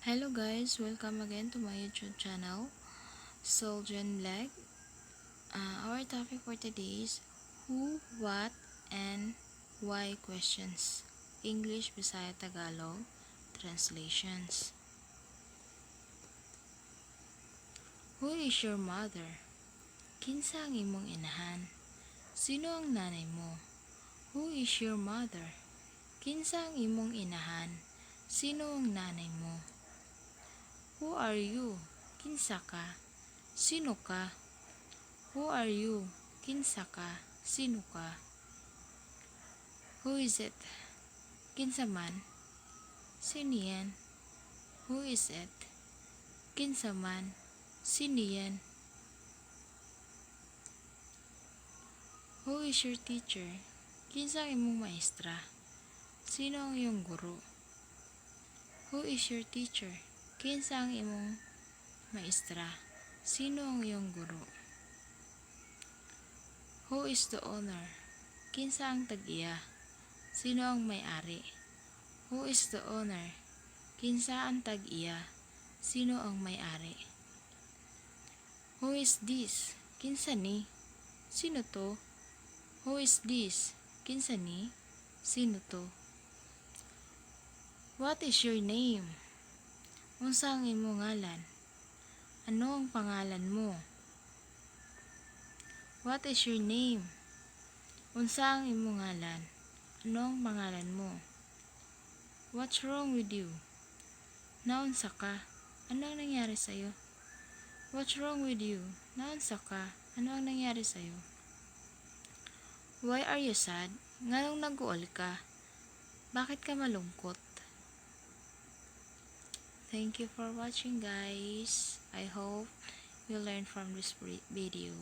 Hello guys, welcome again to my YouTube channel, Soljan Black. Our topic for today is who, what, and why questions. English, Bisaya, Tagalog, translations. Who is your mother? Kinsa ang imong inahan? Sino ang nanay mo? Who is your mother? Kinsa ang imong inahan? Sino ang nanay mo? Who are you? Kinsa ka? Sino ka? Who are you? Kinsa ka? Sino ka? Who is it? Kinsa man? Sino yan? Who is it? Kinsa man? Sino yan? Who is your teacher? Kinsa ang imong maestra? Sino ang iyong guro? Who is your teacher? Kinsa ang imong maestra? Sino ang iyong guro? Who is the owner? Kinsa ang tag-iya? Sino ang may-ari? Who is the owner? Kinsa ang tag-iya? Sino ang may-ari? Who is this? Kinsa ni? Sino to? Who is this? Kinsa ni? Sino to? What is your name? Unsa ang imong ngalan? Ano ang pangalan mo? What is your name? Unsa ang imong ngalan? Ano ang pangalan mo? What's wrong with you? Naunsa ka? Ano ang nangyari sa'yo? What's wrong with you? Naunsa ka? Ano ang nangyari sa'yo? Why are you sad? Nganong nag-uol ka? Bakit ka malungkot? Thank you for watching guys. I hope you learn from this video.